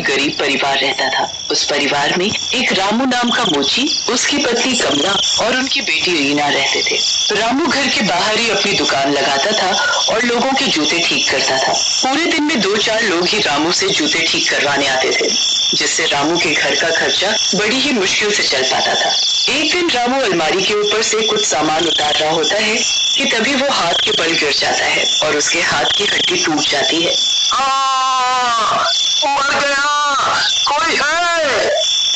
गरीब परिवार रहता था। उस परिवार में एक रामू नाम का मोची, उसकी पत्नी कमला और उनकी बेटी रीना रहते थे। रामू घर के बाहर ही अपनी दुकान लगाता था और लोगों के जूते ठीक करता था। पूरे दिन में 2-4 लोग ही रामू से जूते ठीक करवाने आते थे, जिससे रामू के घर का खर्चा बड़ी ही मुश्किल से चल पाता था। एक दिन रामू अलमारी के ऊपर से कुछ सामान उतार रहा होता है कि तभी वो हाथ के बल गिर जाता है और उसके हाथ की हड्डी टूट जाती है। मर गया, कोई है?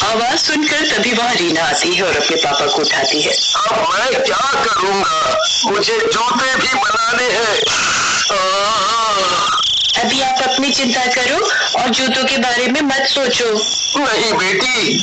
आवाज सुनकर तभी वहाँ रीना आती है और अपने पापा को उठाती है। अब मैं क्या करूँगा? मुझे जूते भी बनाने हैं। अभी आप अपनी चिंता करो और जूतों के बारे में मत सोचो। नहीं बेटी,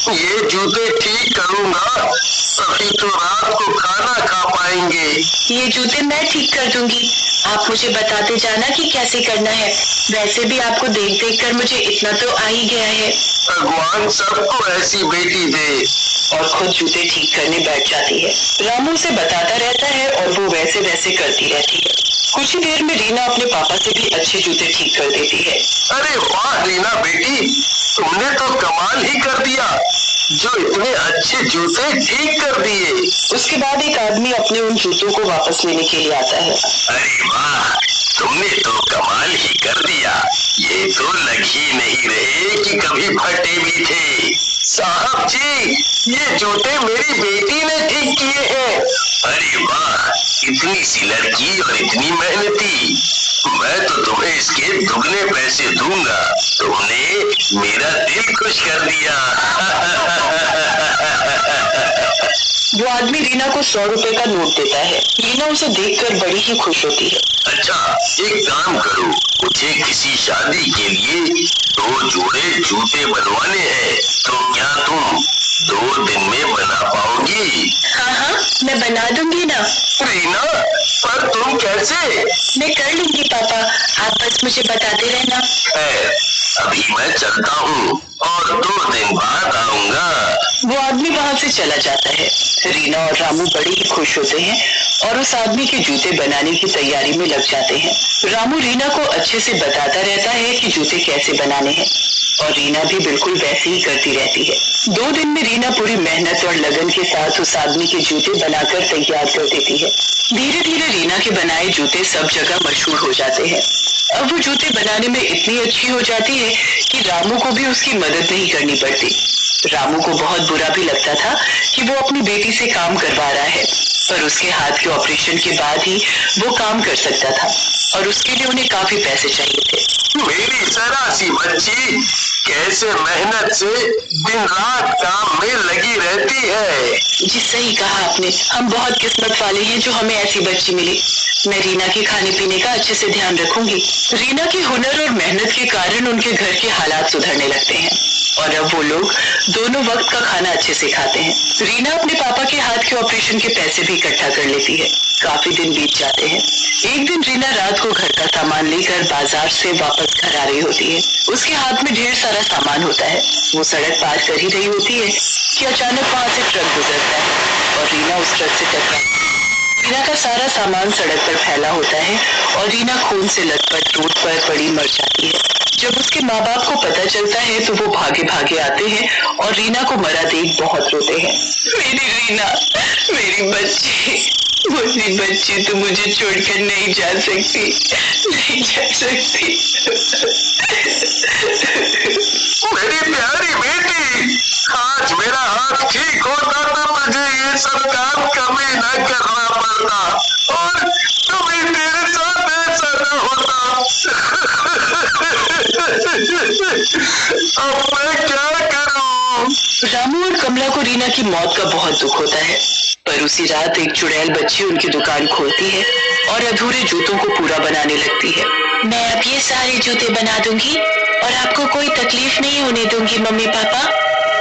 ये जूते ठीक करूँगा तभी तो रात को खाना खा पाएंगे। ये जूते मैं ठीक कर दूंगी, आप मुझे बताते जाना कि कैसे करना है। वैसे भी आपको देख देख कर मुझे इतना तो आ ही गया है। भगवान सबको ऐसी बेटी दे। और खुद जूते ठीक करने बैठ जाती है। रामू उसे बताता रहता है और वो वैसे वैसे करती रहती है। कुछ ही देर में रीना अपने पापा से भी अच्छे जूते ठीक कर देती है। अरे वाह रीना बेटी, तुमने तो कमाल ही कर दिया, जो इतने अच्छे जूते ठीक कर दिए। उसके बाद एक आदमी अपने उन जूतों को वापस लेने के लिए आता है। अरे वाह, तुमने तो कमाल ही कर दिया, ये तो लग ही नहीं रहे कि कभी फटे भी थे। साहब जी, ये जूते मेरी बेटी ने ठीक किए हैं। अरे वाह, इतनी सी लड़की और इतनी मेहनती, मैं तो तुम्हें इसके दुगने पैसे दूंगा। तुमने मेरा दिल खुश कर दिया। वो आदमी रीना को 100 रुपए का नोट देता है। रीना उसे देखकर बड़ी ही खुश होती है। अच्छा, एक काम करो, मुझे किसी शादी के लिए 2 जोड़े जूते बनवाने हैं, तो क्या तुम 2 दिन में बना पाओगी? हाँ, मैं बना दूंगी ना। रीना, पर तुम कैसे? मैं कर लूंगी पापा, आप बस मुझे बताते रहना। अभी मैं चलता हूँ और 2 दिन बाद आऊंगा। वो आदमी वहाँ से चला जाता है। रीना और रामू बड़े ही खुश होते हैं और उस आदमी के जूते बनाने की तैयारी में लग जाते हैं। रामू रीना को अच्छे से बताता रहता है कि जूते कैसे बनाने हैं और रीना भी बिल्कुल वैसे ही करती रहती है। 2 दिन में रीना पूरी मेहनत और लगन के साथ उस आदमी के जूते बनाकर तैयार कर देती है। धीरे धीरे रीना के बनाए जूते सब जगह मशहूर हो जाते हैं। अब वो जूते बनाने में इतनी अच्छी हो जाती है कि रामू को भी उसकी मदद नहीं करनी पड़ती। रामू को बहुत बुरा भी लगता था कि वो अपनी बेटी से काम करवा रहा है, पर उसके हाथ के ऑपरेशन के बाद ही वो काम कर सकता था और उसके लिए उन्हें काफी पैसे चाहिए थे। मेरी जरा सी बच्ची कैसे मेहनत से दिन रात काम में लगी रहती है। जी सही कहा आपने, हम बहुत किस्मत वाले हैं जो हमें ऐसी बच्ची मिली। मैं रीना के खाने पीने का अच्छे से ध्यान रखूंगी। रीना के हुनर और मेहनत के कारण उनके घर के हालात सुधरने लगते हैं और अब वो लोग दोनों वक्त का खाना अच्छे से खाते हैं। रीना अपने पापा के हाथ के ऑपरेशन के पैसे भी इकट्ठा कर लेती है। काफी दिन बीत जाते हैं। एक दिन रीना रात को घर का सामान लेकर बाजार से वापस घर आ रही होती है। उसके हाथ में ढेर सारा सामान होता है। वो सड़क पार कर ही रही होती है कि अचानक वहाँ से ट्रक गुजरता है और रीना उस ट्रक से टकराती है। रीना का सारा सामान सड़क पर फैला होता है और रीना खून से लथपथ रोड पर पड़ी मर जाती है। जब उसके माँ बाप को पता चलता है तो वो भागे भागे आते हैं और रीना को मरा देख बहुत रोते हैं। मेरी रीना, मेरी बच्ची तो मुझे छोड़कर नहीं जा सकती, नहीं जा सकती। मेरी प्यारी बेटी, आज मेरा हाथ ठीक होता तो मुझे ये सब काम कभी न करना पड़ता और कभी मेरे साथ ऐसा न होता। अब मैं क्या करूं? रामू और कमला को रीना की मौत का बहुत दुख होता है, पर उसी रात एक चुड़ैल बच्ची उनकी दुकान खोलती है और अधूरे जूतों को पूरा बनाने लगती है। मैं अब ये सारे जूते बना दूंगी और आपको कोई तकलीफ नहीं होने दूंगी मम्मी पापा।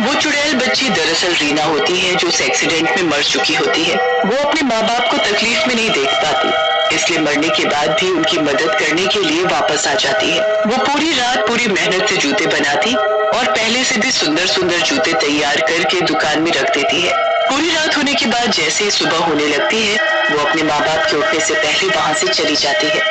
वो चुड़ैल बच्ची दरअसल रीना होती है जो उस एक्सीडेंट में मर चुकी होती है। वो अपने माँ बाप को तकलीफ में नहीं देख पाती, इसलिए मरने के बाद भी उनकी मदद करने के लिए वापस आ जाती है। वो पूरी रात पूरी मेहनत से जूते बनाती और पहले से भी सुंदर सुंदर जूते तैयार करके दुकान में रख देती है। पूरी रात होने के बाद जैसे ही सुबह होने लगती है वो अपने माँ बाप के उठने से पहले वहाँ से चली जाती है।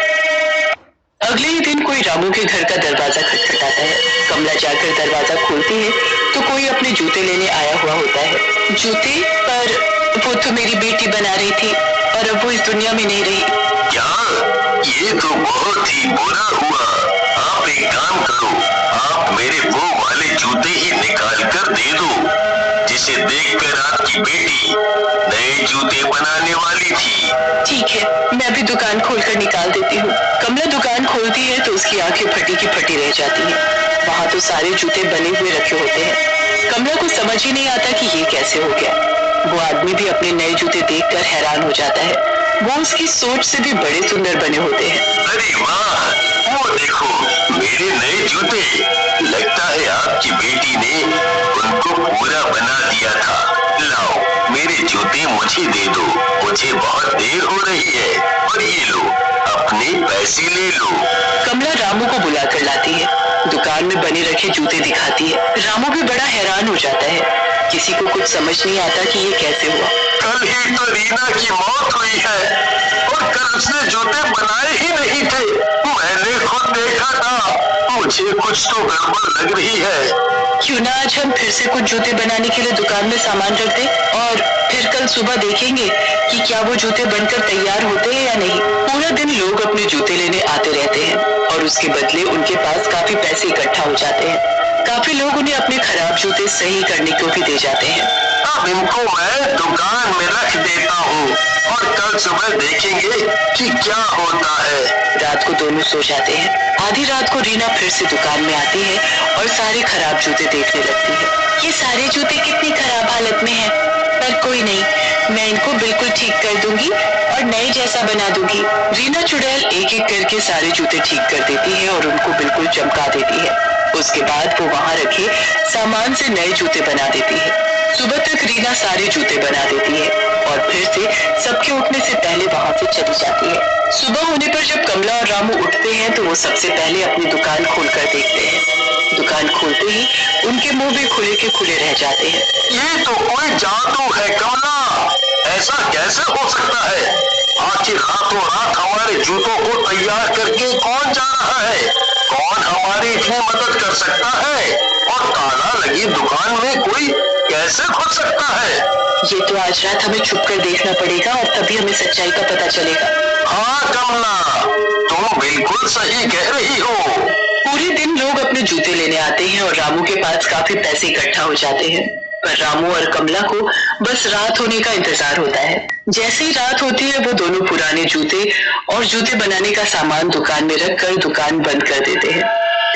अगले ही दिन कोई रामू के घर का दरवाजा खटखटाता है। कमला जाकर दरवाजा खोलती है तो कोई अपने जूते लेने आया हुआ होता है। जूते? पर वो तो मेरी बेटी बना रही थी और अब वो इस दुनिया में नहीं रही। क्या? ये तो बहुत ही बुरा हुआ। आप एक काम करो, आप मेरे वो वाले जूते ही निकाल कर दे दो जिसे देखकर आपकी बेटी नए जूते बनाने वाली थी। ठीक है, मैं अभी दुकान खोलकर निकाल देती हूँ। कमला दुकान खोलती है तो उसकी आंखें फटी की फटी रह जाती हैं। वहाँ तो सारे जूते बने हुए रखे होते हैं। कमला को समझ ही नहीं आता कि ये कैसे हो गया। वो आदमी भी अपने नए जूते देखकर हैरान हो जाता है। वो उसकी सोच से भी बड़े सुंदर बने होते हैं। अरे वाह, वो देखो मेरे नए जूते। लगता है आपकी बेटी ने उनको पूरा बना दिया था। लाओ मेरे जूते मुझे दे दो, मुझे बहुत देर हो रही है। और ये लो, अपने पैसे ले लो। कमला रामू को बुलाकर लाती है। दुकान में बने रखे जूते दिखाती है। रामू भी बड़ा हैरान हो जाता है। किसी को कुछ समझ नहीं आता कि ये कैसे हुआ। कल ही तो रीना की मौत हुई है और कल उसने जूते बनाए ही नहीं थे। मैंने खुद देखा था। मुझे कुछ तो गड़बड़ लग रही है। क्यों ना आज हम फिर से कुछ जूते बनाने के लिए दुकान में सामान रख दें और फिर कल सुबह देखेंगे कि क्या वो जूते बनकर तैयार होते हैं या नहीं। पूरा दिन लोग अपने जूते लेने आते रहते हैं और उसके बदले उनके पास काफी पैसे इकट्ठा हो जाते हैं। काफी लोग उन्हें अपने खराब जूते सही करने को भी दे जाते हैं। अब इनको मैं दुकान में रख देता हूँ और कल सुबह देखेंगे कि क्या होता है। रात को दोनों सो जाते हैं। आधी रात को रीना फिर से दुकान में आती है और सारे खराब जूते देखने लगती है। ये सारे जूते कितनी खराब हालत में हैं, पर कोई नहीं, मैं इनको बिल्कुल ठीक कर दूंगी और नए जैसा बना दूंगी। रीना चुड़ैल एक एक करके सारे जूते ठीक कर देती है और उनको बिल्कुल चमका देती है। उसके बाद वो वहाँ रखे सामान से नए जूते बना देती है। सुबह तक रीना सारे जूते बना देती है और फिर से सबके उठने से पहले वहाँ से चली जाती है। सुबह होने पर जब कमला और रामू उठते हैं तो वो सबसे पहले अपनी दुकान खोलकर देखते हैं। दुकान खोलते ही उनके मुंह भी खुले के खुले रह जाते हैं। ये तो कोई जादू है कमला, ऐसा कैसे हो सकता है? आखिर रातों रात हमारे जूतों को तैयार करके कौन जा रहा है? कौन हमारी इतनी मदद कर सकता है? और ताला लगी दुकान में कोई कैसे घुस सकता है? ये तो आज रात हमें छुप कर देखना पड़ेगा और तभी हमें सच्चाई का पता चलेगा। हाँ कमला, तुम बिल्कुल सही कह रही हो। पूरे दिन लोग अपने जूते लेने आते हैं और रामू के पास काफी पैसे इकट्ठा हो जाते हैं। पर रामू और कमला को बस रात होने का इंतजार होता है। जैसे ही रात होती है वो दोनों पुराने जूते और जूते बनाने का सामान दुकान में रखकर दुकान बंद कर देते हैं।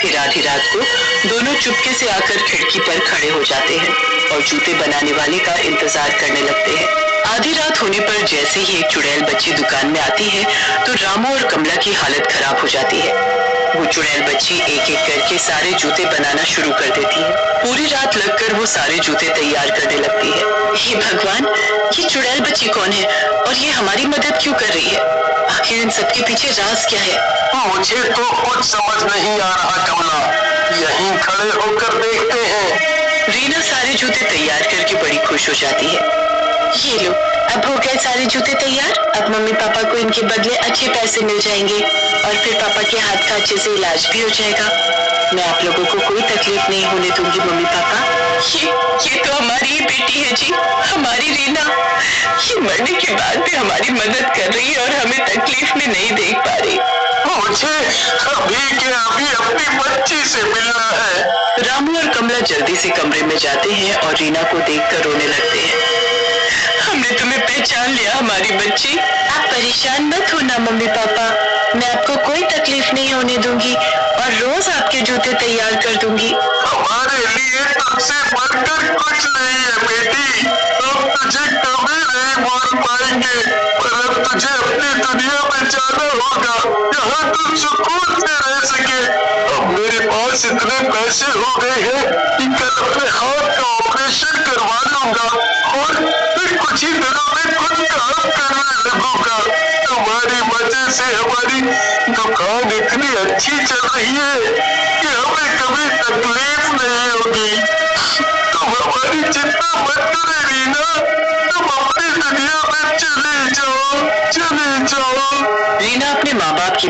फिर आधी रात को दोनों चुपके से आकर खिड़की पर खड़े हो जाते हैं और जूते बनाने वाले का इंतजार करने लगते हैं। आधी रात होने पर जैसे ही एक चुड़ैल बच्ची दुकान में आती है तो रामू और कमला की हालत खराब हो जाती है। वो चुड़ैल बच्ची एक एक करके सारे जूते बनाना शुरू कर देती है। पूरी रात लगकर वो सारे जूते तैयार करने लगती है। हे भगवान, ये चुड़ैल बच्ची कौन है और ये हमारी मदद क्यों कर रही है? आखिर इन सबके पीछे राज क्या है? मुझे तो कुछ समझ नहीं आ रहा कमला, यहीं खड़े होकर देखते हैं। रीना सारे जूते तैयार करके बड़ी खुश हो जाती है। ये लो, अब हो गए सारे जूते तैयार। अब मम्मी पापा को इनके बदले अच्छे पैसे मिल जाएंगे और फिर पापा के हाथ का अच्छे से इलाज भी हो जाएगा। मैं आप लोगों को कोई तकलीफ नहीं होने दूंगी मम्मी पापा। ये तो हमारी ही बेटी है जी, हमारी रीना। ये मरने के बाद भी हमारी मदद कर रही है और हमें तकलीफ में नहीं देख पा रही। मुझे अभी के अभी अपनी बच्ची से मिलना है। रामू और कमला जल्दी से कमरे में जाते हैं और रीना को देखकर रोने लगते हैं। हमने तुम्हें पहचान लिया हमारी बच्ची। आप परेशान मत होना मम्मी पापा, मैं आपको कोई तकलीफ नहीं होने दूंगी और रोज आपके जूते तैयार कर दूंगी। हमारे लिए तुमसे बढ़कर कुछ नहीं है बेटी। हम तुझे कभी नहीं भूल पाएंगे, पर अब तुझे अपनी दुनिया में जाना होगा जहाँ तुम सुकून से रह सके। अब मेरे पास इतने पैसे हो गए हैं कि कल अपने हाथ का ऑपरेशन करवा लूंगा और फिर कुछ ही दिनों में खुद काम करने लगूंगा। तुम्हारी वजह से हमारी दुकान इतनी अच्छी चल रही है कि हमें कभी तकलीफ नहीं होगी। तुम हमारी चिंता मत करो रीना, तुम अपनी दुनिया में चले जाओ। रीना अपने माँ बाप की